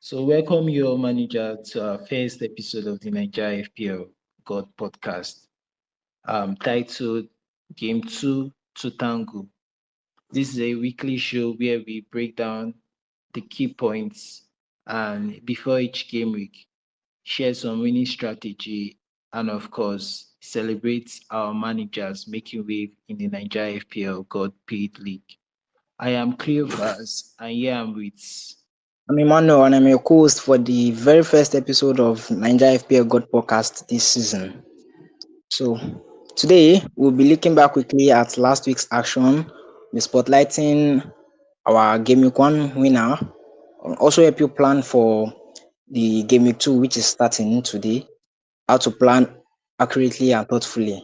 So, welcome your manager to our first episode of the NAIJAFPL God podcast, titled Game Two to Tango. This is a weekly show where we break down the key points and before each game week, share some winning strategy, and of course, celebrate our managers making wave in the NAIJAFPL God Paid League. I am Cleopas, and here I'm with. I'm Emmanuel and I'm your co-host for the very first episode of NAIJAFPL God podcast this season. So today we'll be looking back quickly at last week's action, be spotlighting our Game Week 1 winner, and also help you plan for the Game Week 2 which is starting today, how to plan accurately and thoughtfully.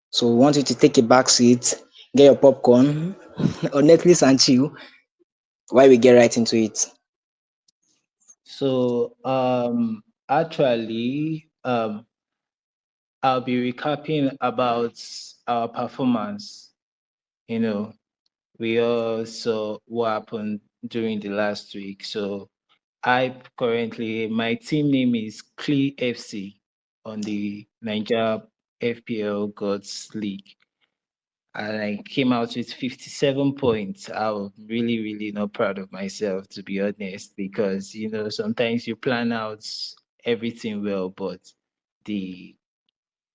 So we want you to take a back seat, get your popcorn or Netflix and chill while we get right into it. So, actually, I'll be recapping about our performance. You know, we all saw what happened during the last week. So, my team name is Clee FC on the Niger FPL Gods League. And I came out with 57 points. I'm really, really not proud of myself, to be honest, because, sometimes you plan out everything well, but the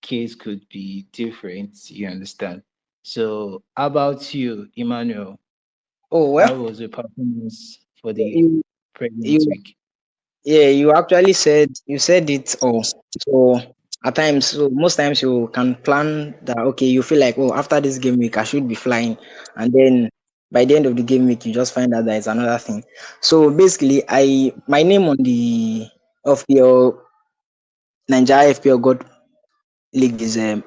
case could be different. You understand? So, how about you, Emmanuel? Oh How well, was your performance for the you pregnant you week? Yeah, you actually said it all. So at times, so most times you can plan that okay, you feel like oh after this game week I should be flying, and then by the end of the game week you just find out that it's another thing. So basically, I my name on the FPL Nigeria FPL God League is HIM,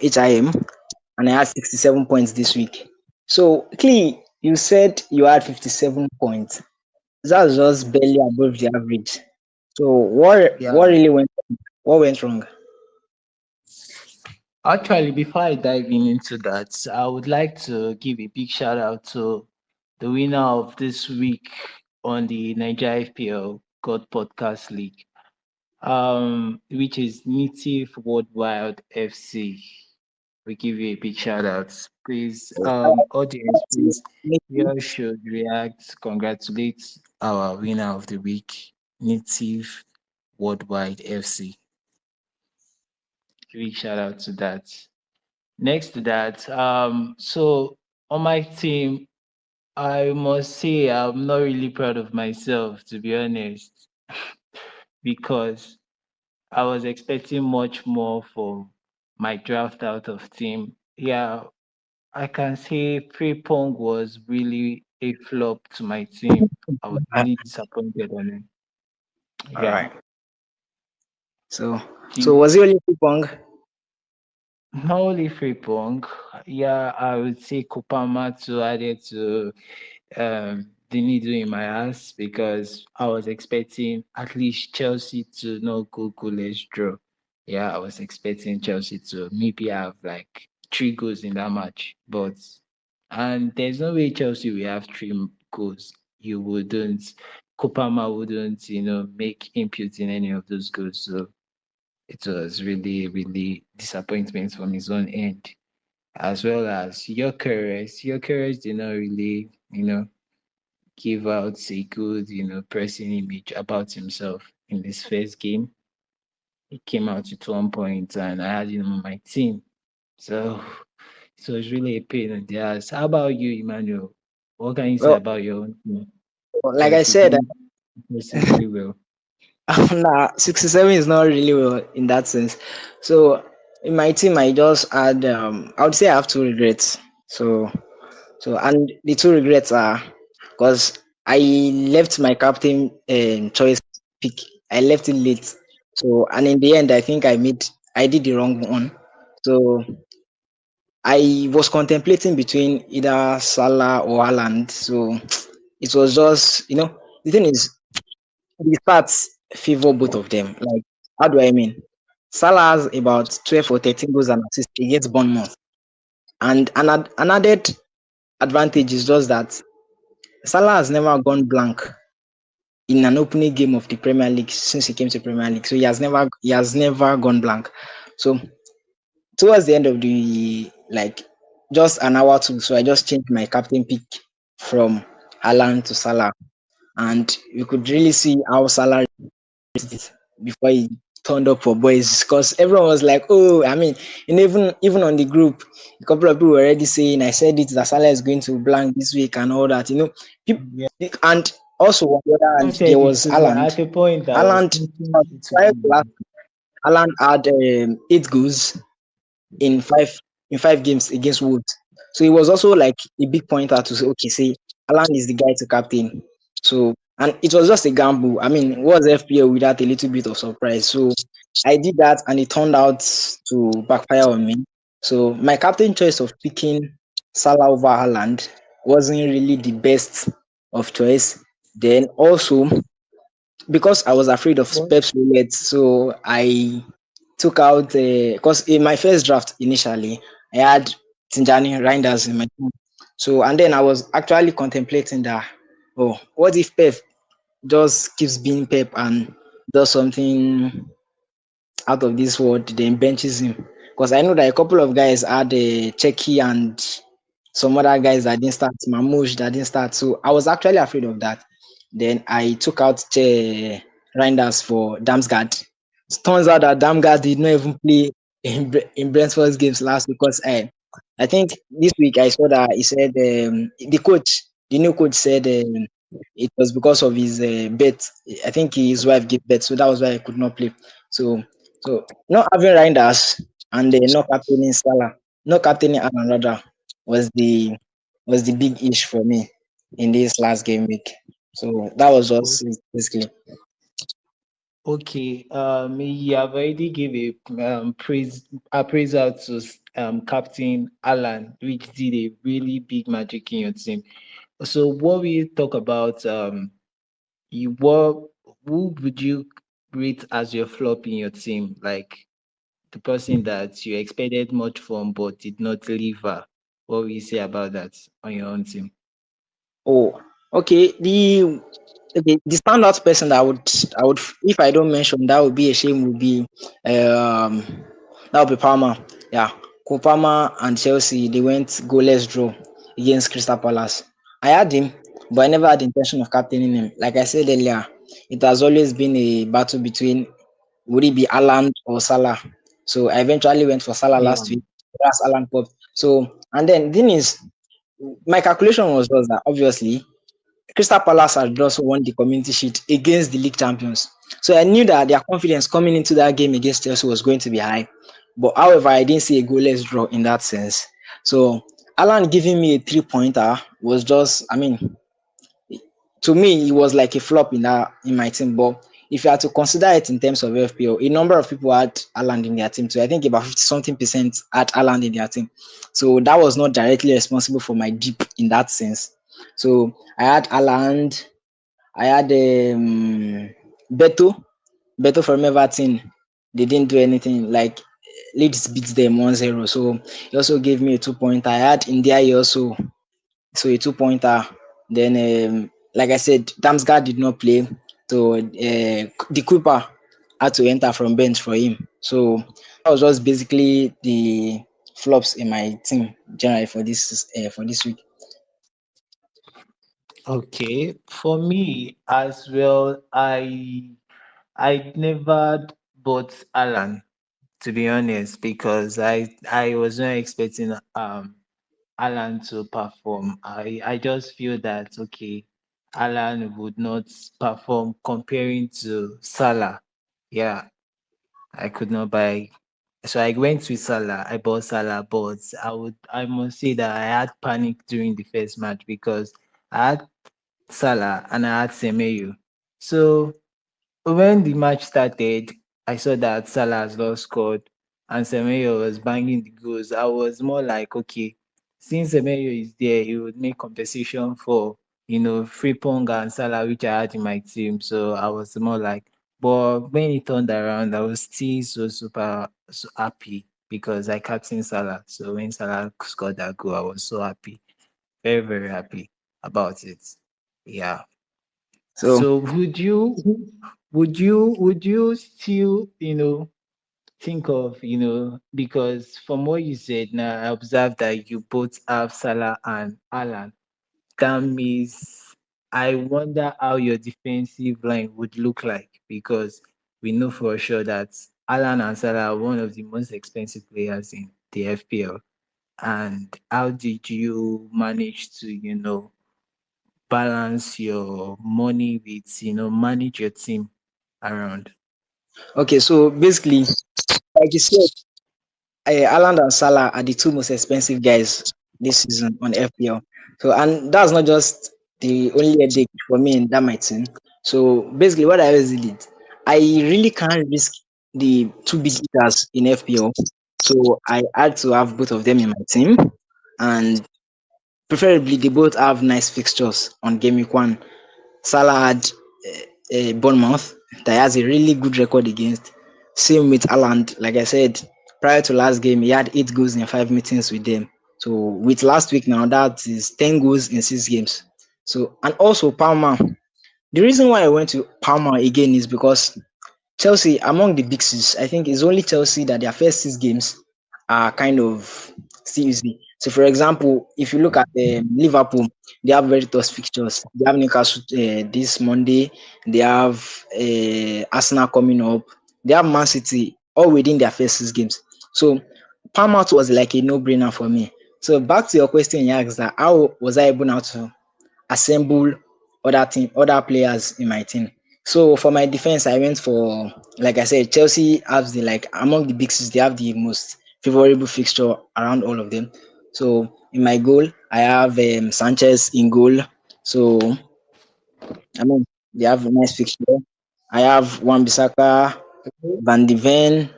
and I had 67 points this week. So Clee, you said you had 57 points. That's just barely above the average. So what Yeah. really went wrong? Actually, before I dive into that, I would like to give a big shout out to the winner of this week on the Niger FPL God Podcast League, which is Native Worldwide FC. We give you a big shout out. Please, audience, please, you all should react, congratulate our winner of the week, Native Worldwide FC. Big shout out to that. Next to that, so on my team, I must say I'm not really proud of myself, to be honest, because I was expecting much more for my draft out of team. Yeah, I can say Pong was really a flop to my team. I was really disappointed on him. All Yeah. right. So so The was it only ping? Not only Pong, yeah, I would say Kopama to added to the needle in my ass because I was expecting at least Chelsea to not go goalless draw. Yeah, I was expecting Chelsea to maybe have like 3 goals in that match, and there's no way Chelsea will have 3 goals. You wouldn't, Kopama wouldn't, make input in any of those goals. So it was really, really disappointment from his own end, as well as Gyökeres. Gyökeres did not really, give out a good, pressing image about himself in this first game. He came out with 1 point and I had him on my team. So it was really a pain in the ass. How about you, Emmanuel? What can you say Well, about your own team? like I Because you said, did impressively well. nah, 67 is not really well in that sense. So in my team, I just had I would say I have two regrets. So and the two regrets are because I left my captain choice pick. I left it late. So and in the end, I think I did the wrong one. So I was contemplating between either Salah or Haaland. So it was just, the thing is, the stats favor both of them. Like, how do I mean? Salah has about 12 or 13 goals and assists against Bournemouth. And an added advantage is just that Salah has never gone blank in an opening game of the Premier League since he came to Premier League. So he has never gone blank. So towards the end of the like just an hour or two, so I just changed my captain pick from Haaland to Salah, and you could really see how Salah before he turned up for boys because everyone was like, oh, I mean, and even on the group, a couple of people were already saying, I said it that Salah is going to blank this week and all that, people, Yeah. and also on the other Who hand, there said it was too? Haaland. At a point, I was Haaland, thinking it would prior to last, be. Haaland had 8 goals in five games against Wolves. So it was also like a big pointer to say, okay, say Alan is the guy to captain. So and it was just a gamble. I mean, what's FPL without a little bit of surprise? So I did that and it turned out to backfire on me. So my captain choice of picking Salah over Haaland wasn't really the best of choice. Then also because I was afraid of What? Pep's roulette, so I took out because in my first draft initially I had Tinjani Reinders in my team. So and then I was actually contemplating that, oh, what if Pep just keeps being Pep and does something out of this world, then benches him. Because I know that a couple of guys had Checky and some other guys that didn't start, Mamouche that didn't start. So I was actually afraid of that. Then I took out Reinders for Damsgaard. It turns out that Damsgaard did not even play in Brentford's games last week because I think this week I saw that he said the new coach said it was because of his bet. I think his wife gave bet, so that was why he could not play. So not having Reinders and not captaining Salah, not captaining Alan rather was the big ish for me in this last game week. So that was O- just it, basically. Okay. You have already give a praise appraisal to Captain Alan, which did a really big magic in your team. So, what we talk about you what who would you rate as your flop in your team? Like the person that you expected much from but did not deliver. What will you say about that on your own team? Oh, okay. The standout person that I would if I don't mention that would be a shame would be um that would be Palmer. Yeah. Cole Palmer and Chelsea they went goalless draw against Crystal Palace. I had him, but I never had the intention of captaining him. Like I said earlier, it has always been a battle between would it be Alan or Salah. So I eventually went for Salah Yeah. last week. That's Alan Pop. So and then the thing is my calculation was just that obviously Crystal Palace had just won the community shield against the league champions. So I knew that their confidence coming into that game against Chelsea was going to be high. But however, I didn't see a goalless draw in that sense. So Alan giving me a 3 pointer was just, I mean, to me, it was like a flop in my team. But if you had to consider it in terms of FPO, a number of people had Alan in their team too. I think about 50 something percent had Alan in their team. So that was not directly responsible for my dip in that sense. So I had Alan, I had Beto, Beto from Everton. They didn't do anything. Like Leeds beat them 1-0. So he also gave me a 2 pointer. I had India also, so a 2 pointer. Then, like I said, Damsgaard did not play, so the Cooper had to enter from bench for him. So that was just basically the flops in my team generally for this week. Okay. For me as well, I never bought Alan to be honest because I was not expecting Alan to perform. I just feel that okay, Alan would not perform comparing to Salah. Yeah, I could not buy. So I went with Salah. I bought Salah, but I must say that I had panic during the first match because I had Salah and I had Semeyo. So when the match started, I saw that Salah has not scored and Semeyo was banging the goals. I was more like, okay, since Semeyo is there, he would make compensation for, Frimpong and Salah, which I had in my team. So I was more like, but when it turned around, I was still so super so happy because I captained Salah. So when Salah scored that goal, I was so happy, very, very happy about it. Yeah. So So would you still, think of, because from what you said now, I observed that you both have Salah and Alan. That means I wonder how your defensive line would look like, because we know for sure that Alan and Salah are one of the most expensive players in the FPL. And how did you manage to, balance your money with, manage your team around? okay, so basically, like you said, Haaland and Salah are the two most expensive guys this season on FPL. So, and that's not just the only headache for me in that my team. So, basically, what I always did, I really can't risk the two big hitters in FPL. So, I had to have both of them in my team, and preferably they both have nice fixtures on Game Week 1. Salah had Bournemouth that has a really good record against. Same with Haaland. Like I said, prior to last game, he had 8 goals in 5 meetings with them. So with last week now, that is 10 goals in 6 games. So and also Palmer. The reason why I went to Palmer again is because Chelsea, among the big six, I think it's only Chelsea that their first 6 games are kind of still easy. So, for example, if you look at Liverpool, they have very tough fixtures. They have Newcastle this Monday. They have Arsenal coming up. They have Man City all within their first 6 games. So, Palm out was like a no-brainer for me. So, back to your question, you asked that how was I able now to assemble other players in my team. So for my defense, I went for, like I said, Chelsea has the, like, among the big six, they have the most favorable fixture around all of them. So in my goal, I have Sanchez in goal. So I mean they have a nice fixture. I have Wan Bissaka, Van de Ven,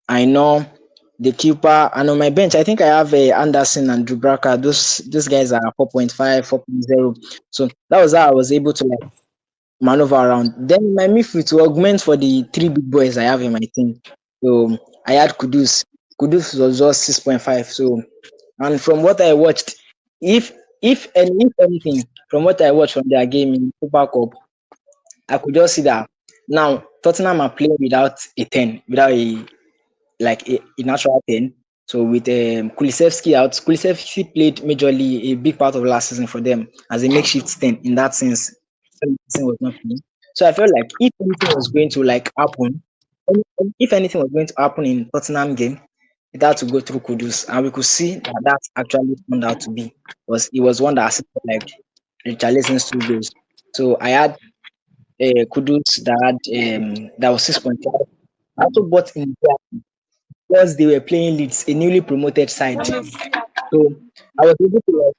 I know the keeper, and on my bench, I think I have Anderson and Dubraka. Those guys are 4.5, 4.0. So that was how I was able to like maneuver around. Then my midfield to augment for the three big boys I have in my team. So I had Kudus. Kudus was just 6.5. So, and from what I watched, if if anything, from what I watched from their game in Super Cup, I could just see that now Tottenham are playing without a 10, without a natural 10. So with Kulisevsky out, Kulisevsky played majorly a big part of last season for them as a makeshift 10 in that sense. When the season was not playing. So I felt like if anything was going to like happen, if anything was going to happen in Tottenham game, it had to go through Kudus, and we could see that that actually turned out to be was it was one that assisted like Richarlison's 2 goals. So I had Kudus that was 6.5. I also bought in because they were playing Leeds, a newly promoted side. So I was able to like,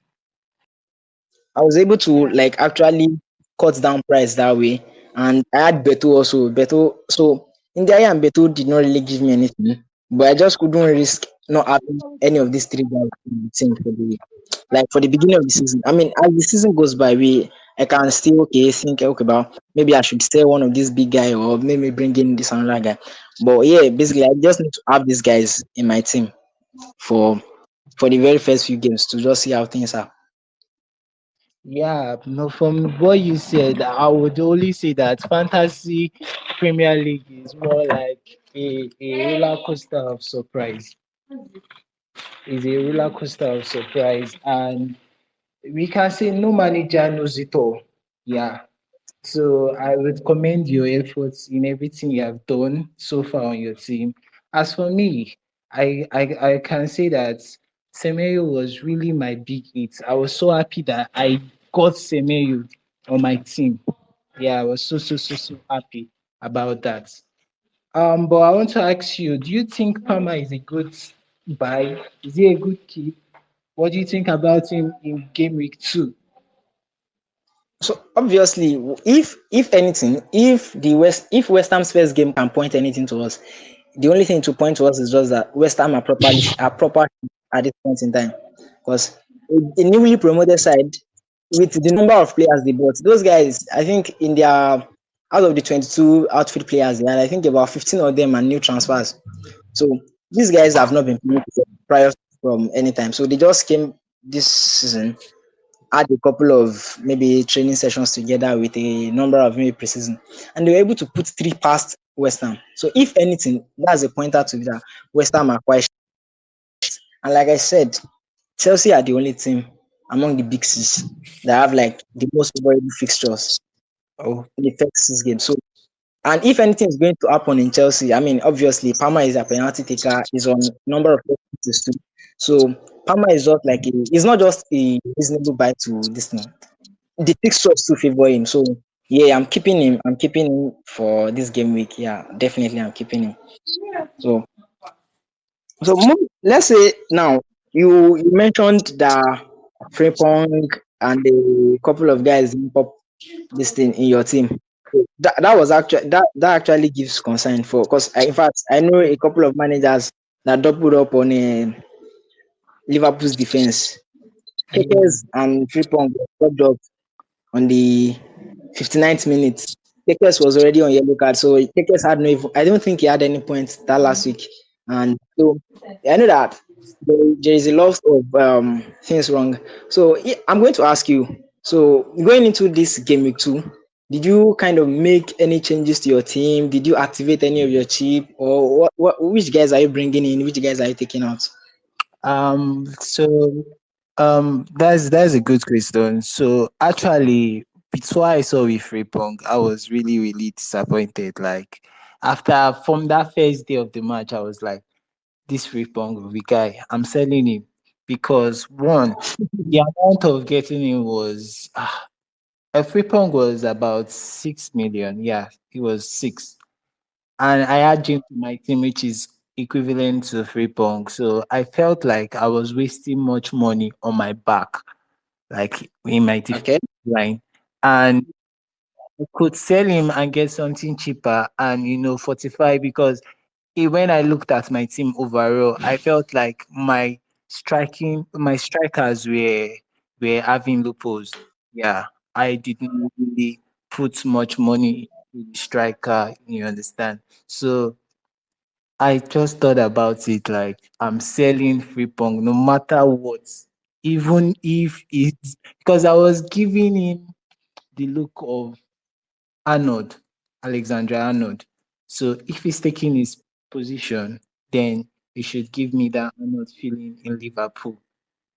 I was able to like actually cut down price that way. And I had Beto also. Beto, so in the end, Beto did not really give me anything, but I just couldn't risk not having any of these three guys in the team for the like for the beginning of the season. I mean, as the season goes by, we I can still think okay about maybe I should sell one of these big guy or maybe bring in this another guy. But yeah, basically I just need to have these guys in my team for the very first few games to just see how things are. Yeah, no, from what you said, I would only say that fantasy Premier League is more like a roller coaster of surprise. Is a roller coaster of surprise, and we can say no manager knows it all. Yeah. So I would commend your efforts in everything you have done so far on your team. As for me, I can say that Semedo was really my big hit. I was so happy that I got Semedo on my team. Yeah, I was so happy about that. But I want to ask you, do you think Palmer is a good buy? Is he a good keep? What do you think about him in game week 2? So obviously, if anything, if West Ham's first game can point anything to us, the only thing to point to us is just that West Ham are proper at this point in time, because a newly promoted side with the number of players they bought, those guys, I think in their out of the 22 outfield players, they had, I think about 15 of them are new transfers. So these guys have not been playing prior from any time. So they just came this season had a couple of maybe training sessions together with a number of maybe preseason, and they were able to put three past West Ham. So if anything, that's a pointer to that West Ham are quite. And like I said, Chelsea are the only team among the big six that have like the most favorable fixtures Oh, in the first six games. So, and if anything is going to happen in Chelsea, I mean, obviously, Palmer is a penalty taker, is on number of penalties too. So, Palmer is just like it's not just a reasonable buy to this thing. The fixtures to favor him. So, yeah, I'm keeping him. I'm keeping him for this game week. Yeah, definitely, I'm keeping him. So, let's say now you mentioned that Frimpong and a couple of guys didn't pop this thing in your team. So that was actually that actually gives concern for because in fact I know a couple of managers that doubled up on Liverpool's defense. yeah. Kekes and Frimpong got dropped on the 59th minute. Kekes was already on yellow card, so Kekes had no. I don't think he had any points that last week, and so I know that there is a lot of things wrong. So I'm going to ask you. So going into this game week two, did you kind of make any changes to your team? Did you activate any of your chip, or which guys are you bringing in? Which guys are you taking out? So that's a good question. So actually, before I saw with Frimpong, I was really disappointed. Like after from that first day of the match, I was like, this Frimpong the guy, I'm selling him because one, the amount of getting him was a Frimpong was about 6 million. Yeah, it was six. And I had Jim to my team, which is equivalent to Frimpong. So I felt like I was wasting much money on my back, like in my defense Okay. line. And I could sell him and get something cheaper and, 45 because when I looked at my team overall, I felt like my strikers were having loopholes. Yeah, I didn't really put much money in the striker, you understand? So I just thought about it like I'm selling Frimpong no matter what, even if it's because I was giving him the look of Arnold, Alexander Arnold. So if he's taking his position, then he should give me that Arnold feeling in Liverpool.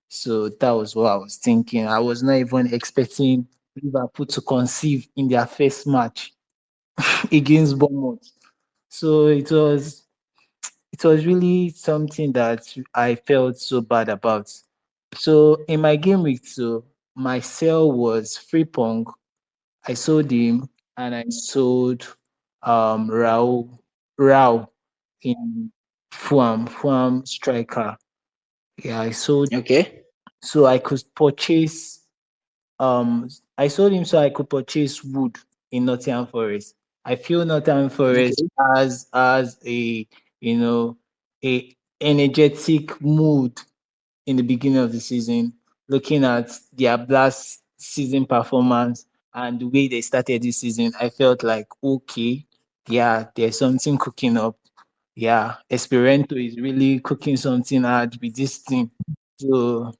So that was what I was thinking. I was not even expecting Liverpool to conceive in their first match against Bournemouth. So it was really something that I felt so bad about. So in my game week two, my sell was Frimpong. I sold him and I sold Rao in Fulham striker. Yeah, I sold Okay. so I could purchase I sold him so I could purchase Wood in Nottingham Forest. I feel Nottingham Forest Okay. has a you know a energetic mood in the beginning of the season, looking at their last season performance and the way they started this season, I felt like okay, yeah, there's something cooking up. Yeah, Esperanto is really cooking something hard with this team. So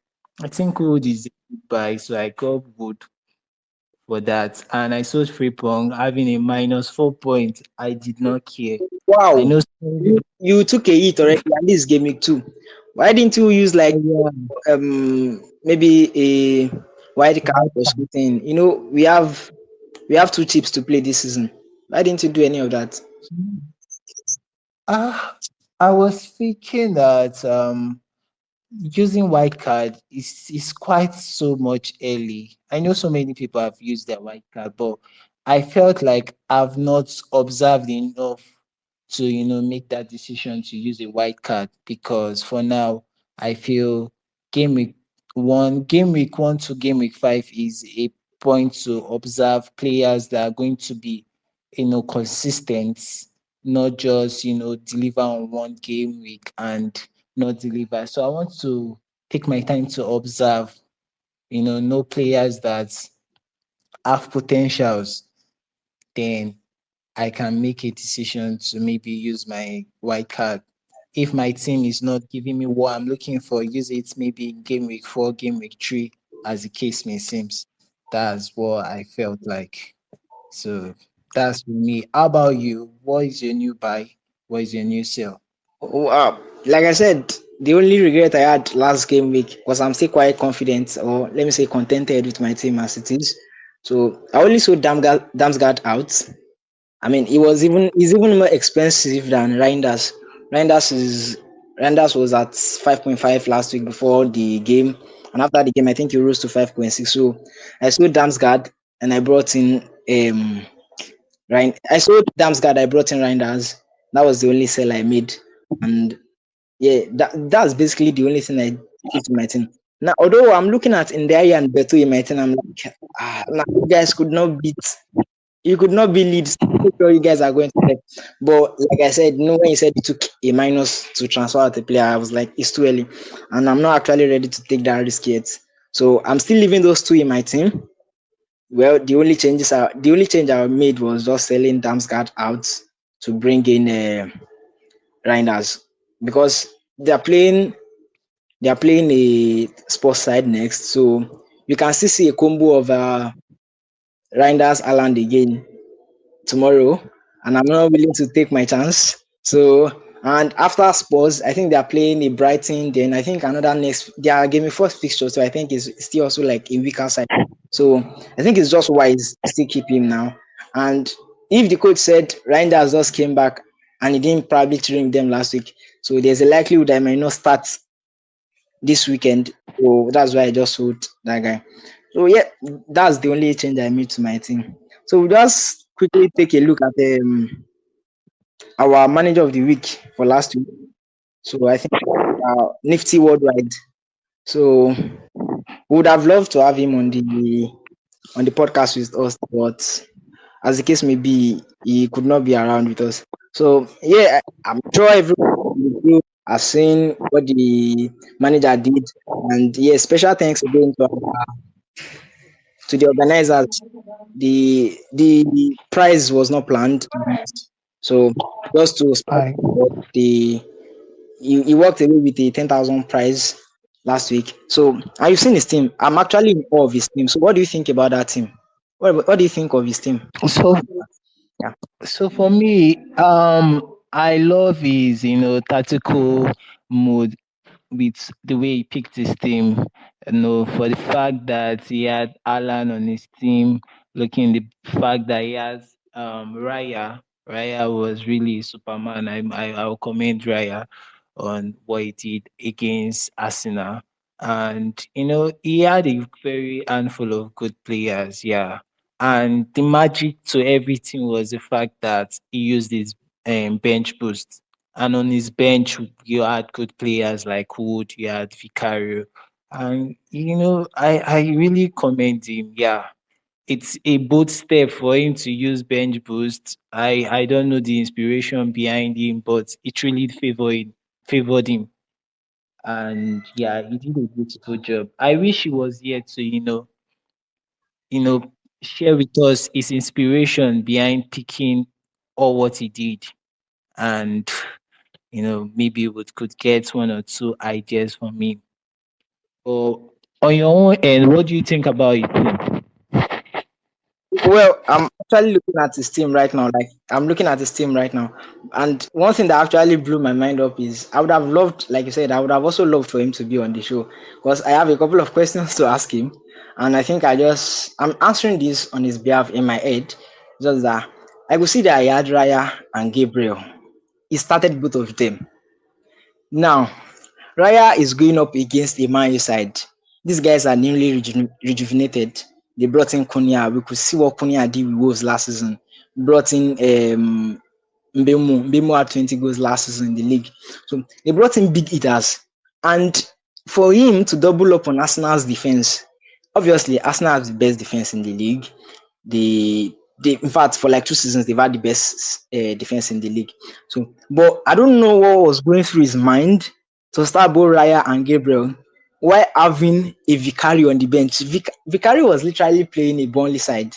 I think Wood is a good buy. So I got Wood for that. And I sold Frimpong having a minus 4 points. I did not care. I Wow. know some people You took a hit already, and this is game week two. Why didn't you use like yeah, maybe a wild card or something? We have two chips to play this season. Why didn't you do any of that? ah, I was thinking that using white card is quite so much early. I know so many people have used their white card, but I felt like I've not observed enough to make that decision to use a white card because for now I feel game week game week 1 to game week 5 is a point to observe players that are going to be consistent, not just deliver on one game week and not deliver. So I want to take my time to observe, know players that have potentials. Then I can make a decision to maybe use my white card. If my team is not giving me what I'm looking for, use it maybe in game week 4, game week 3. as the case may seem. That's what I felt like. So that's for me. How about you? What is your new buy? What is your new sale? Like I said, the only regret I had last game week was I'm still quite confident, or let me say contented with my team as it is. So I only sold Damsgaard out. I mean, he's even more expensive than Reinders. Reinders is Reinders was at 5.5 last week before the game, and after the game, I think he rose to 5.6. So I sold Damsgaard and I brought in I sold Damsgaard. I brought in Reinders. That was the only sell I made, and yeah, that's basically the only thing I did with my team. Now, although I'm looking at Ndaya and Beto in my team, I'm like, now you guys could not beat. You could not be leads. Sure you guys are going to get. But like I said, when you said you took a minus to transfer out a player, I was like, it's too early, and I'm not actually ready to take that risk yet. So I'm still leaving those two in my team. Well, the only change I made was just selling Damsgaard out to bring in Reinders because they are playing a sports side next, so you can still see a combo of Reinders Aland again tomorrow, and I'm not willing to take my chance. So, and after Spurs, I think they are playing a Brighton. Then I think another next they are giving first fixture, so I think it's still also like a weaker side. So I think it's just wise to still keep him now. And if the coach said Reinders just came back and he didn't probably train them last week, so there's a likelihood I might not start this weekend. So that's why I just sold that guy. So yeah, that's the only change I made to my team. So we'll just quickly take a look at our manager of the week for last week. So I think Nifty Worldwide. So we would have loved to have him on the podcast with us, but as the case may be, he could not be around with us. So yeah, I'm sure everyone has seen what the manager did, and yeah, special thanks again to the organizers. The prize was not planned, so just to spark I the he walked away with a 10,000 prize last week. So and you've seen his team. I'm actually in awe of his team. So what do you think about that team? What do you think of his team? so Yeah. so for me, I love his tactical mode with the way he picked his team. For the fact that he had Alan on his team, looking the fact that he has Raya. Raya was really Superman. I'll commend Raya on what he did against Arsenal. And he had a very handful of good players, yeah. And the magic to everything was the fact that he used his bench boost, and on his bench, you had good players like Wood, you had Vicario. And, I really commend him. Yeah. It's a bold step for him to use bench boost. I don't know the inspiration behind him, but it really favored him. And yeah, he did a beautiful job. I wish he was here to, you know, share with us his inspiration behind picking all what he did. And maybe we could get one or two ideas from me. Or on your own end, what do you think about it? Well, I'm actually looking at his team right now. Like I'm looking at his team right now, and one thing that actually blew my mind up is I would have loved, like you said, I would have also loved for him to be on the show because I have a couple of questions to ask him, and I think I'm answering this on his behalf in my head. Just that I could see that he had Raya and Gabriel. He started both of them. Now Raya is going up against a Man U side. These guys are newly rejuvenated. They brought in Kunya. We could see what Kunya did with Wolves last season. Brought in Mbemu. Mbemu had 20 goals last season in the league. So they brought in big hitters. And for him to double up on Arsenal's defense, obviously Arsenal has the best defense in the league. They in fact for like 2 seasons they've had the best defense in the league. So, but I don't know what was going through his mind to start both Raya and Gabriel while having a Vicario on the bench. Vicario was literally playing a Burnley side.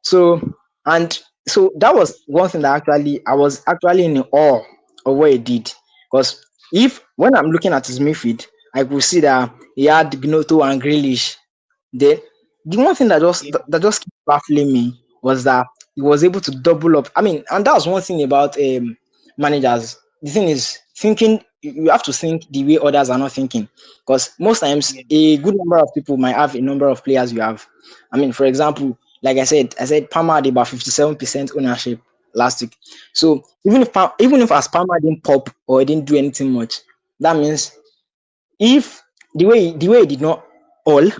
So and so that was one thing that actually I was actually in awe of what he did. Because if when I'm looking at his midfield, I could see that he had Gnotto and Grealish Then the one thing that just Yeah. that just keep baffling me was that he was able to double up. I mean, and that was one thing about managers. The thing is thinking you have to think the way others are not thinking. Because most times Yeah. a good number of people might have a number of players you have. I mean, for example, like I said Palmer had about 57% ownership last week. So even if as Palmer didn't pop or didn't do anything much, that means if the way it did not all,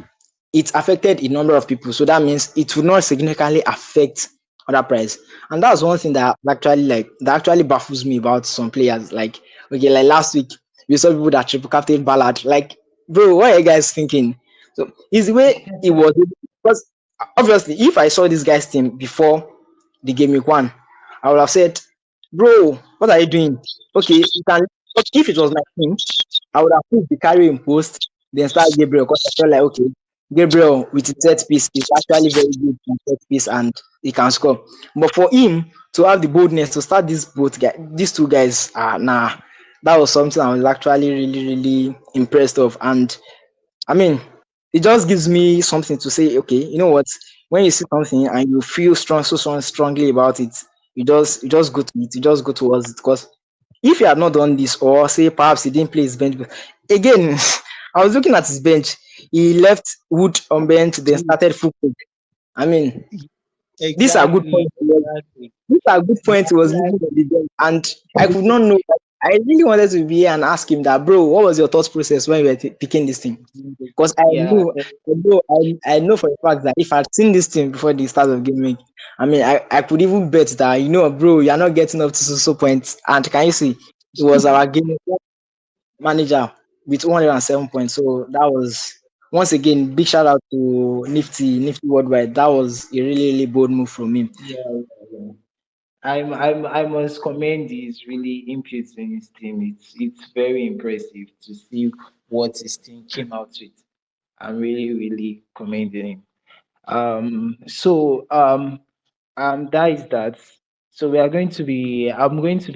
it affected a number of people. So that means it would not significantly affect other players. And that's one thing that actually baffles me about some players. Like, okay, like last week we saw people that triple captain Ballard. Like, bro, what are you guys thinking? So is the way it was, because obviously if I saw this guy's team before the game week one, I would have said, bro, what are you doing? Okay, you can, if it was my team, I would have put the carry in post, then start Gabriel, because I felt like, okay, Gabriel with his set piece is actually very good in set piece and he can score. But for him to have the boldness to start these two guys, nah, that was something I was actually really, really impressed of. And I mean, it just gives me something to say, okay, you know what? When you see something and you feel strongly about it, you just go to it, you just go towards it. Because if he had not done this, or say perhaps he didn't play his bench again, I was looking at his bench. He left Wood on bench, then started football. I mean, these are good Exactly. points. Exactly. These are good points he was leaving Exactly. on the bench, and I could not know. I really wanted to be here and ask him that, bro, what was your thought process when you were picking this thing? Because Yeah. I know for a fact that if I'd seen this thing before the start of game week, I mean, I could even bet that, bro, you're not getting up to so points. And can you see, it was our game manager with 107 points. So that was, once again, big shout out to Nifty Worldwide. That was a really, really bold move from him. Yeah. Yeah. I must commend his really input in his team. It's very impressive to see what his team came out with. I'm really, really commending him. That is that. So I'm going to be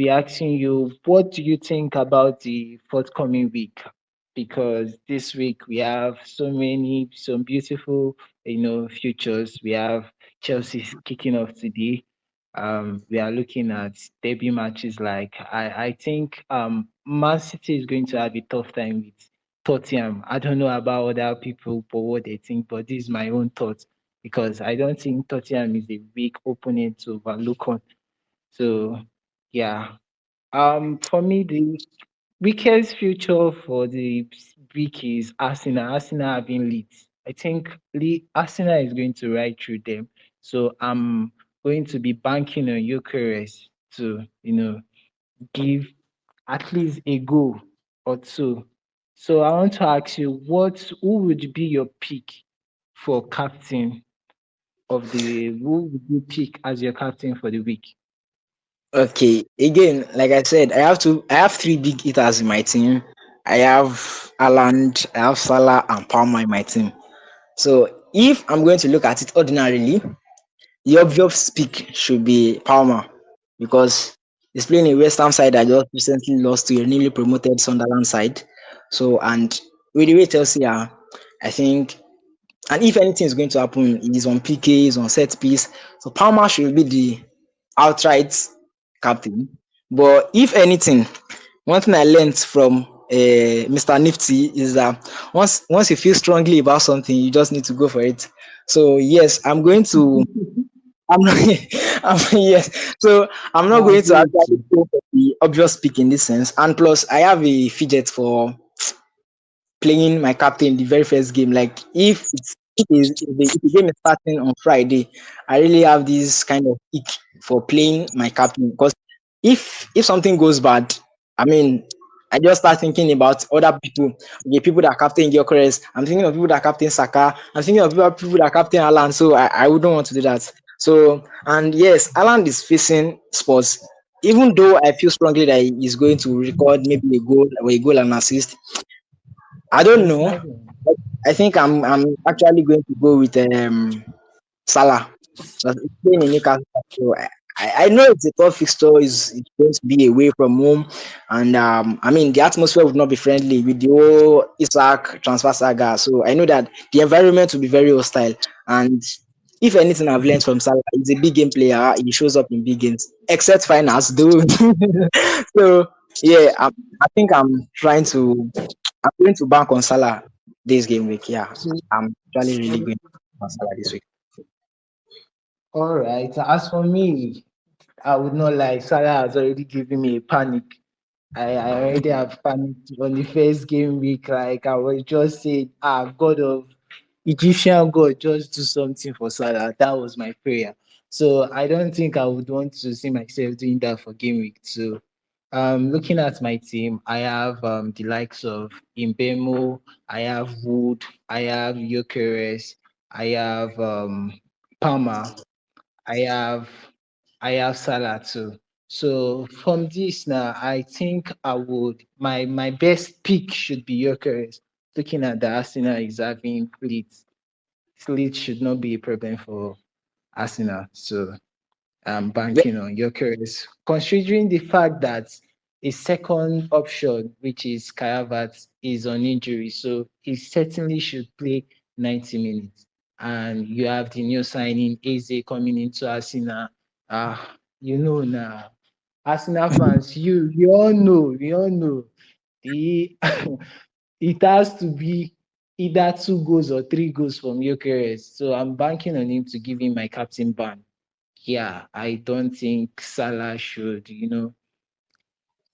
asking you, what do you think about the forthcoming week? Because this week we have some beautiful, futures. We have Chelsea kicking off today. We are looking at debut matches like I think Man City is going to have a tough time with Tottenham. I don't know about other people for what they think, but this is my own thoughts because I don't think Tottenham is a weak opponent to overlook on. So yeah. For me the weakest future for the week is Arsenal. Arsenal have been lead. I think Arsenal is going to ride through them. So I'm going to be banking on Eucharist to, give at least a goal or two. So I want to ask you, who would be your pick for captain who would you pick as your captain for the week? Okay, again, like I said, I have three big hitters in my team. I have Alan, I have Salah and Palmer in my team. So if I'm going to look at it ordinarily, the obvious pick should be Palmer, because he's playing a West Ham side that just recently lost to a newly promoted Sunderland side. So, and with the way Chelsea are, I think, and if anything is going to happen, he's on PK, he's on set piece. So Palmer should be the outright captain. But if anything, one thing I learned from Mr. Nifty is that once you feel strongly about something, you just need to go for it. So yes, I'm going to. I'm not. Yes. So I'm I not going to agree with actually you. go for the obvious pick in this sense. And plus, I have a fidget for playing my captain in the very first game. Like if the game is starting on Friday, I really have this kind of ick for playing my captain, because if something goes bad, I mean, I just start thinking about other people, the people that captain Gyökeres. I'm thinking of people that captain Saka. I'm thinking of people that captain Alan. So I wouldn't want to do that. So, and yes, Alan is facing Spurs. Even though I feel strongly that he is going to record maybe a goal and assist, I don't know. Exactly. I think I'm actually going to go with Salah. That's playing in Newcastle. So I know it's a tough fixture. Is going to be away from home, and I mean the atmosphere would not be friendly with the whole Isaac transfer saga. So I know that the environment will be very hostile. And if anything I've learned from Salah, he's a big game player. He shows up in big games, except finals, though. So yeah, I think I'm going to bank on Salah this game week. Yeah, So, I'm actually really going to bank on Salah this week. all right. As for me, I would not lie. Salah has already given me a panic. I already have panicked on the first game week. Like I was just saying, God of Egyptian God, just do something for Salah. That was my prayer. So I don't think I would want to see myself doing that for game week two. Looking at my team, I have the likes of Imbemo, I have Wood, I have Gyökeres, I have Palmer, I have Salah too. So from this now, I think I would my best pick should be Gyökeres. Looking at the Arsenal is having Leeds should not be a problem for Arsenal. So I'm banking on Gyökeres, considering the fact that his second option, which is Kayavat, is on injury. So he certainly should play 90 minutes. And you have the new signing, Eze, coming into Arsenal. You know now. Arsenal fans, we all know. The it has to be either 2 goals or 3 goals from Gyökeres. So I'm banking on him to give him my captain ban. Yeah, I don't think Salah should,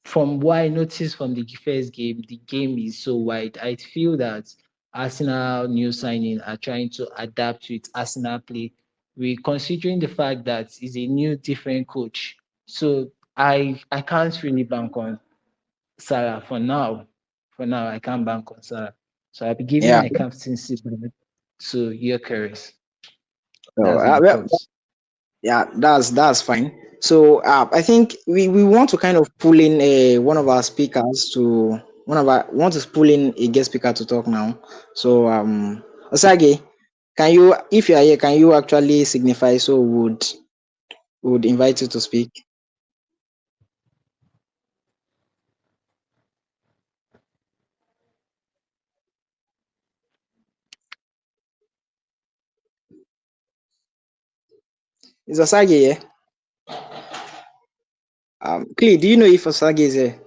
from what I noticed from the first game, the game is so wide. I feel that Arsenal new signing are trying to adapt with Arsenal play. We considering the fact that he's a new different coach. So I can't really bank on Salah for now. For now, I can't bank on Salah. So I'll be giving Yeah. my captaincy to Gyökeres. So, That's my thoughts. yeah, that's fine. So I think we want to kind of pull in one of our speakers to want to pull in a guest speaker to talk now. So Osage, can you, if you are here, can you actually signify so would invite you to speak? Is Osage here? Clee, do you know if Osage is here?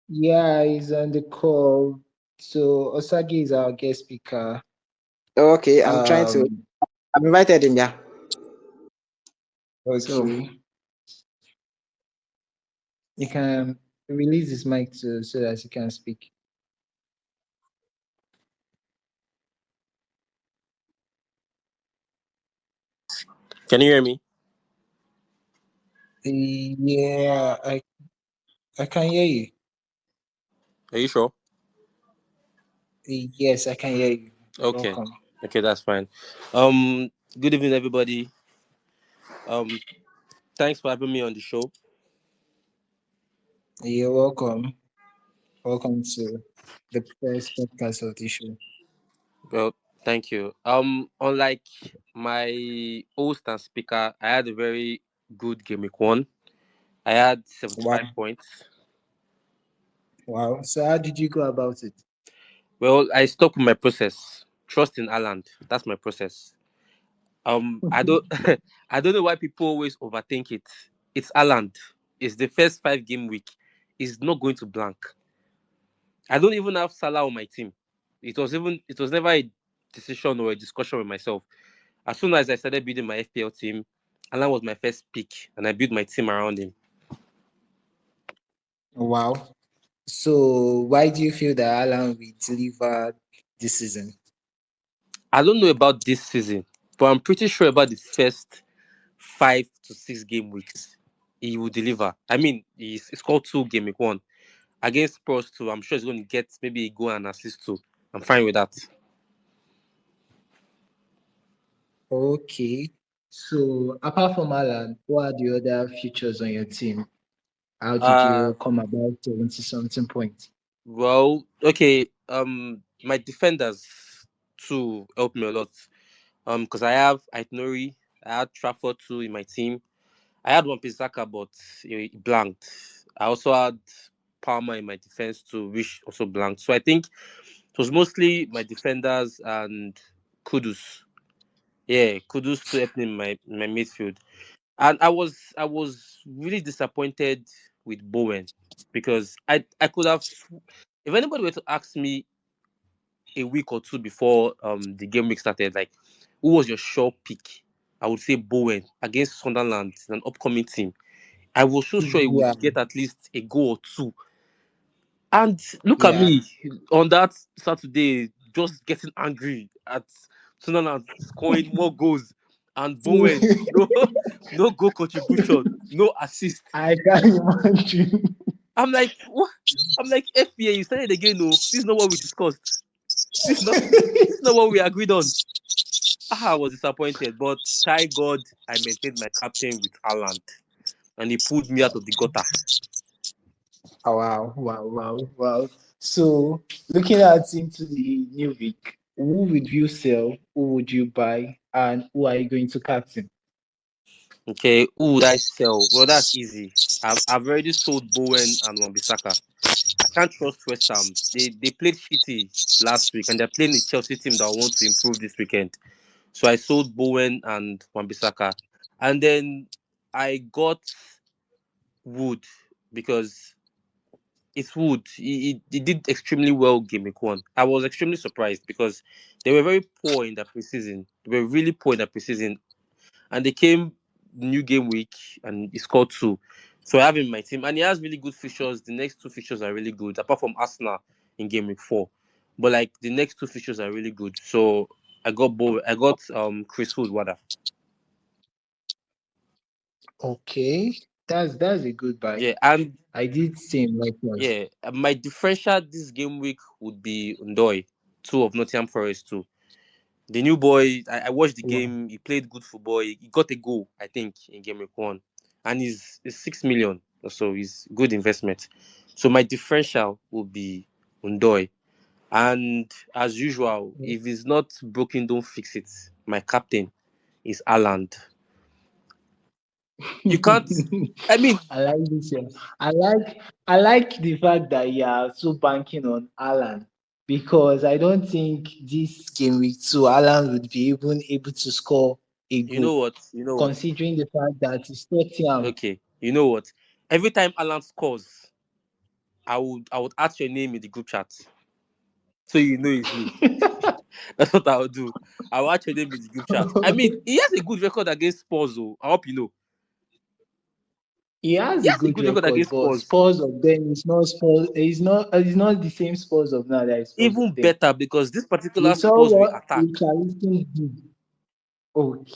Yeah, he's on the call. So Osagi is our guest speaker. Oh, okay, Um, I've invited him, yeah. So okay. You can release his mic so that he can speak. Can you hear me? Yeah, I can hear you. Are you sure? Yes, I can hear you. Okay. Welcome. Okay, that's fine. Um, Good evening, everybody. Um, Thanks for having me on the show. You're welcome. Welcome to the first podcast of the show. Well, thank you. Unlike my host and speaker, I had a very good game week one. I had Wow. 75 points. Wow. So how did you go about it? Well, I stuck with my process. Trust in Alan. That's my process. I don't, I don't know why people always overthink it. It's Alan. It's the first 5 game week. It's not going to blank. I don't even have Salah on my team. It was never a decision or a discussion with myself. As soon as I started building my FPL team, Alan was my first pick, and I built my team around him. Wow. So why do you feel that Alan will deliver this season? I don't know about this season, but I'm pretty sure about the first 5 to 6 game weeks he will deliver. I mean, it's called 2 game week one against Spurs too. I'm sure he's going to get maybe a goal and assist too. I'm fine with that. Okay. So apart from Alan, what are the other features on your team? How did Uh, you come about 70 something points? well, okay. My defenders too help me a lot. Because I have Ait Nori, I had Trafford too in my team. I had one Pisaka, but it blanked. I also had Palmer in my defense too, which also blanked. So I think it was mostly my defenders and Kudus. Yeah, Kudus to help me in my midfield. And I was really disappointed with Bowen because I could have if anybody were to ask me a week or two before the game week started, like who was your sure pick? I would say Bowen against Sunderland, an upcoming team. I was so sure he would Yeah, get at least a goal or two. And look at yeah. me on that Saturday, just getting angry at Sunderland scoring more goals and Bowen no no goal contribution, no assist. I can't imagine. I'm like, what? I'm like, FPA, you started again. No, this is not what we discussed. This is not this is not what we agreed on. I was disappointed, but thank God I maintained my captain with Haaland, and he pulled me out of the gutter. Oh, wow, wow, wow, wow. So, looking at into the new week, who would you sell? Who would you buy? And who are you going to captain? Okay, who would I sell? Well, that's easy. I've already sold Bowen and Wan-Bissaka. I can't trust West Ham. They played shitty last week, and they're playing a Chelsea team that want to improve this weekend. So I sold Bowen and Wan-Bissaka, and then I got Wood because it's Wood. He did extremely well game week one. I was extremely surprised because they were very poor in the preseason. They were really poor in the preseason, and they came new game week and he scored two. So I have him in my team, and he has really good fixtures. The next two fixtures are really good, apart from Arsenal in game week four. But like the next two fixtures are really good. So I got both. I got Chris Wood, rather. Okay, that's a good buy. Yeah, and I did same likewise. yeah, my differential this game week would be Ndoi, two of Nottingham Forest too. The new boy, I watched the Wow. game. He played good football. He got a goal, I think, in game week one, and he's 6 million, so he's good investment. So my differential will be Undoy, and as usual, if it's not broken, don't fix it. My captain is Aland. You can't. I mean, I like this one. I like the fact that you are so banking on Alan because I don't think this game week two Alan would be even able to score a you know goal, what? You know what? considering the fact that it's Tottenham. Okay, you know what? Every time Alan scores, I would ask your name in the group chat, so you know it's me. That's what I would do. I'll watch your name in the group chat. I mean, he has a good record against Spurs, though. I hope you know. He He has a has a good good record record, against but Spurs. Spurs of then is not Spurs. It's not the same Spurs of now that is Spurs of Even then. better because this We particular saw Spurs we what attack. Richarlison did.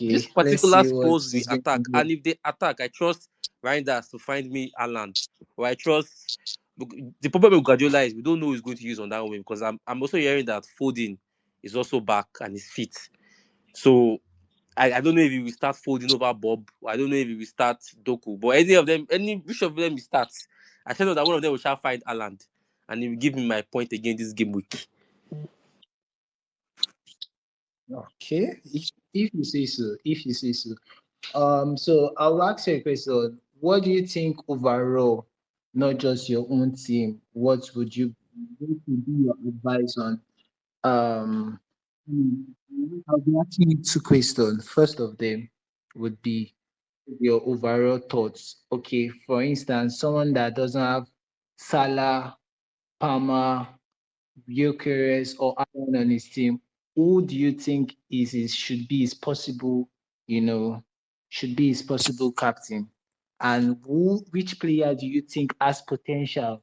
This Okay, let's particular see what Spurs we is going to attack. do. And if they attack, I trust Reinders to find me Alan. Or I trust. The problem with Guardiola is we don't know who's going to use on that way because I'm also hearing that Foden is also back and is fit. So I don't know if he will start folding over Bob. I don't know if he will start Doku. But any of them, any which of them he starts, I tell you that one of them will shall find Alan, and he will give me my point again this game week. Okay, if you say so, if you say so. So I'll ask you a question. What do you think overall, not just your own team? What would be your advice on? Um, hmm, I'll be asking you two questions. First of them would be your overall thoughts. Okay, for instance, someone that doesn't have Salah, Palmer, Gyökeres or Aaron on his team, who do you think should be his possible, you know, should be his possible captain? And which player do you think has potential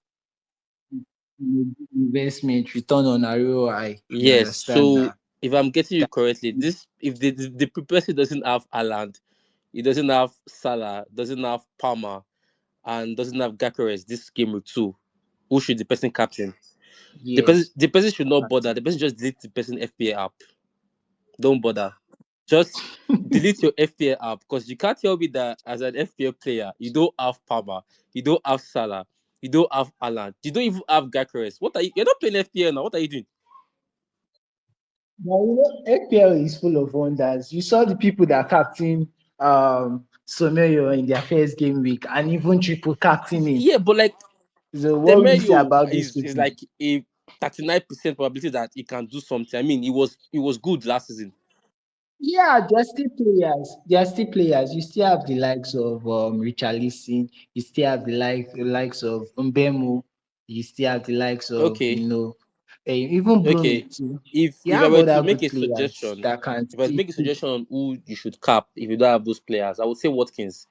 investment, return on ROI? You Yes. understand So that? if I'm getting you That correctly, this if the person doesn't have Alan, he doesn't have Salah, doesn't have Palmer, and doesn't have Gakores this game week two, who should the person captain? yes. The person should not bother. The person just delete the person FPA app. Don't bother. Just delete your FPL app because you can't tell me that as an FPL player you don't have Palmer, you don't have Salah, you don't have Alan, you don't even have Gakres. What are you? You're not playing FPL now. What are you doing? Now, FPL is full of wonders. You saw the people that captain Semenyo in their first game week and even triple captain him. Yeah, but like So what will you say Semenyo about those is people? like a 39% probability that he can do something. I mean, he was good last season. Yeah, they're still players. They are still players. You still have the likes of Richarlison. You still have the likes of Mbemu. You still have the likes of Okay, even okay. Bruno too. If You if I have were to other make good a players suggestion, that can if I was to still make a suggestion on who you should cap if you don't have those players, I would say Watkins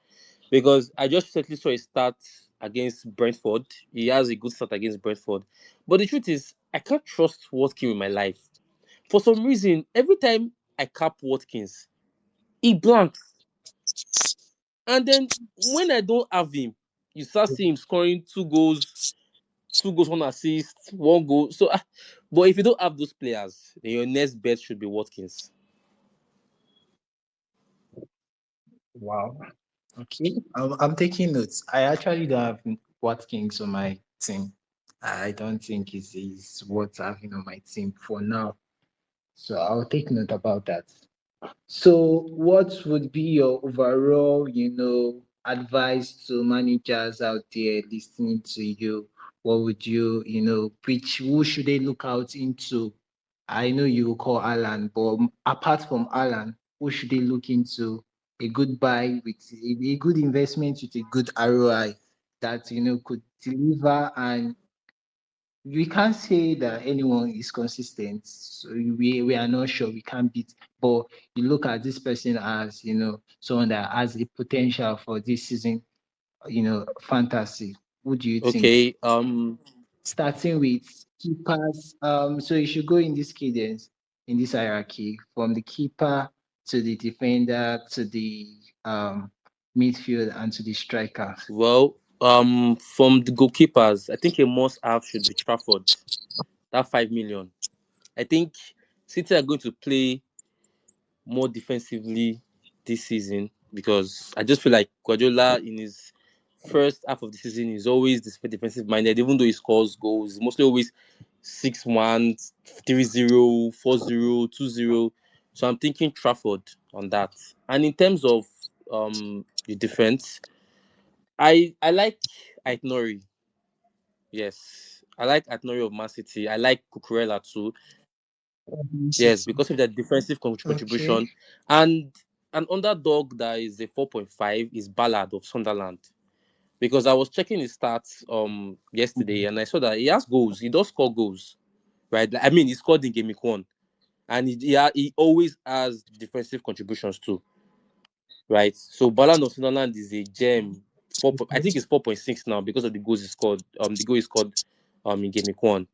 because I just recently saw a start against Brentford. He has a good start against Brentford, but the truth is, I can't trust Watkins with my life. For some reason, every time I cap Watkins, he blanks. And then when I don't have him, you start seeing him scoring two goals, one assist, one goal. So, but if you don't have those players, then your next bet should be Watkins. wow. Okay, I'm taking notes. I actually don't have Watkins on my team. I don't think is worth having on my team for now. So I'll take note about that. So, what would be your overall, advice to managers out there listening to you? What would which who should they look out into? I know you will call Alan, but apart from Alan, who should they look into? A good buy with a good investment with a good ROI that could deliver, and we can't say that anyone is consistent. So we are not sure. We can't beat. But you look at this person as someone that has a potential for this season. Fantasy. What do you think? Okay. Starting with keepers. So you should go in this cadence, in this hierarchy, from the keeper to the defender to the um midfield and to the striker. Well, from the goalkeepers, I think a must-have should be Trafford. That 5 million. I think City are going to play more defensively this season because I just feel like Guardiola in his first half of the season is always this defensive minded, even though he scores goals. He's mostly always 6-1, 3-0, 4-0, 2-0. So I'm thinking Trafford on that. And in terms of the defense, I like Aitnori. Yes. I like Aitnori of Man City. I like Cucurella too. Yes, because of their defensive Okay. contribution. And an underdog that is a 4.5 is Ballard of Sunderland. Because I was checking his stats yesterday and I saw that he has goals. He does score goals, right? I mean, he scored in Game Week 1. And he always has defensive contributions too, right? So Ballard of Sunderland is a gem. I think it's 4.6 now because of the goals he scored. The goal he scored in Game Week 1.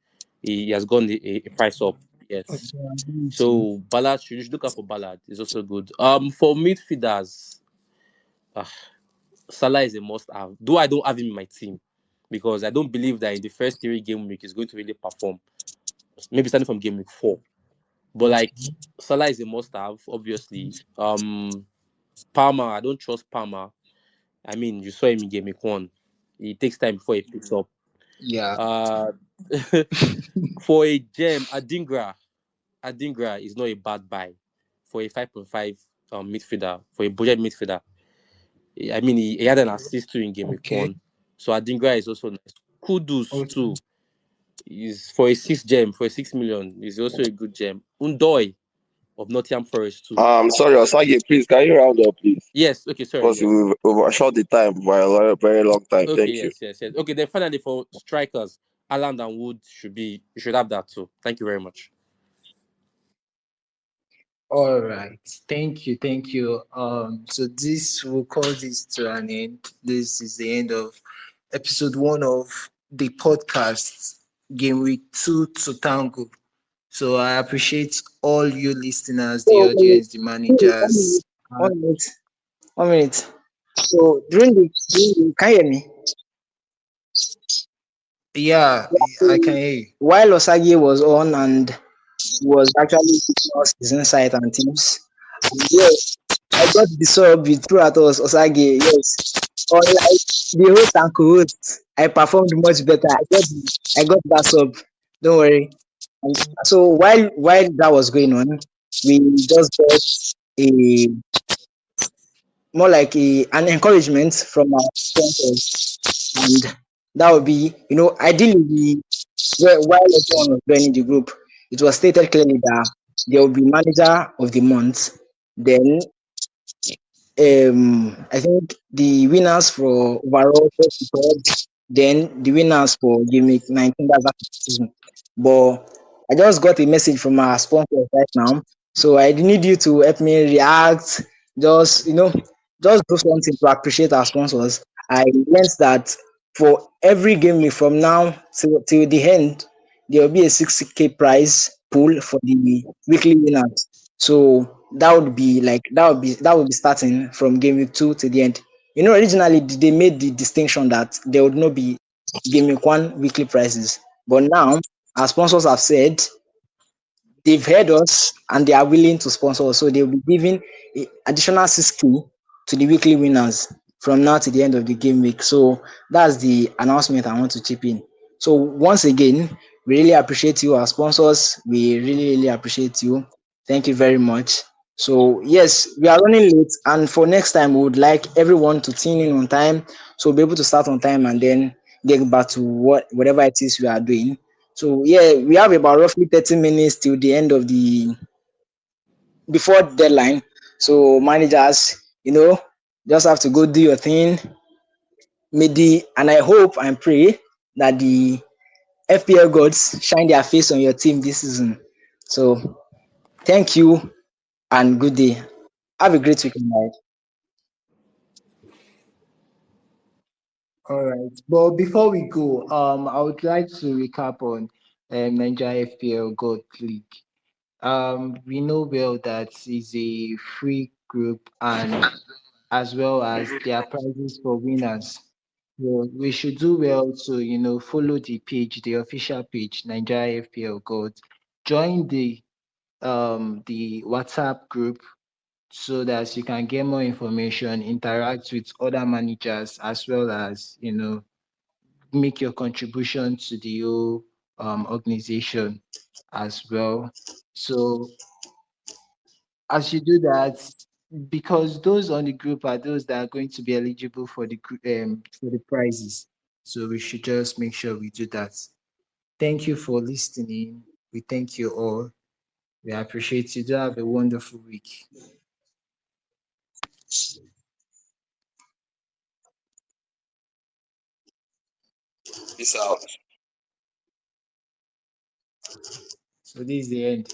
He has gone a price up. Yes. Okay, I agree with you. So Ballard, you should look out for Ballard. It's also good. For midfielders, uh, Salah is a must-have. Though I don't have him in my team because I don't believe that in the first 3 game week he's going to really perform. Maybe starting from game week 4. But like Okay. Salah is a must-have, obviously. Palmer, I don't trust Palmer. I mean, you saw him in game week 1. It takes time before he picks up. Yeah. Uh, for a gem, Adingra is not a bad buy for a 5.5 midfielder, for a budget midfielder. I mean, he had an assist too in game week Okay. 1. So Adingra is also nice. Kudus Okay. too is for a 6 gem, for a 6 million, is also a good gem. Undoy of Nottingham Forest too. Sorry, Osage, please, can you round up, please? Yes, okay, sorry, Because yes. we've overshot the time by a very long time. Okay, Thank you. yes. Okay, then finally for strikers, Alan and Wood you should have that too. Thank you very much. All right. Thank you. Thank you. So this will call this to an end. This is the end of episode one of the podcast, Game Week Two to Tango. So I appreciate all you listeners, the So, audience, the one managers. minute, 1 minute, 1 minute. So can you hear me? Yeah, I can hear you. While Osage was on and was actually giving us his insight and tips, yes, I got the sub you threw at us, Osage. Yes, unlike the host and co-host, I performed much better. I got that sub. Don't worry. And so while that was going on, we just got a more like an encouragement from our sponsors, and that would be, ideally, while everyone was joining the group, it was stated clearly that there will be manager of the month. Then I think the winners for overall first to third, then the winners for Gameweek 19. That's after the season. But I just got a message from our sponsors right now, so I need you to help me react. Just just do something to appreciate our sponsors. I learned that for every game week from now till the end, there will be a 60K prize pool for the weekly winners. So that would be starting from game week 2 to the end. Originally they made the distinction that there would not be game week 1 weekly prizes, but now our sponsors have said they've heard us and they are willing to sponsor us. So they'll be giving additional 6K to the weekly winners from now to the end of the game week. So that's the announcement I want to chip in. So once again, we really appreciate you, our sponsors. We really, really appreciate you. Thank you very much. So yes, we are running late, and for next time, we would like everyone to tune in on time, so we'll be able to start on time and then get back to whatever it is we are doing. So yeah, we have about roughly 30 minutes till the end of the before deadline. So managers, just have to go do your thing. And I hope and pray that the FPL gods shine their face on your team this season. So thank you and good day. Have a great weekend, guys. All right. But before we go, I would like to recap on NAIJAFPL God League. We know well that it's a free group, and as well as there are prizes for winners. So we should do well to, follow the page, the official page, NAIJAFPL God. Join the WhatsApp group so that you can get more information, interact with other managers, as well as, make your contribution to the whole organization as well. So as you do that, because those on the group are those that are going to be eligible for the prizes. So we should just make sure we do that. Thank you for listening. We thank you all. We appreciate you. Do have a wonderful week. Peace out. So this is the end.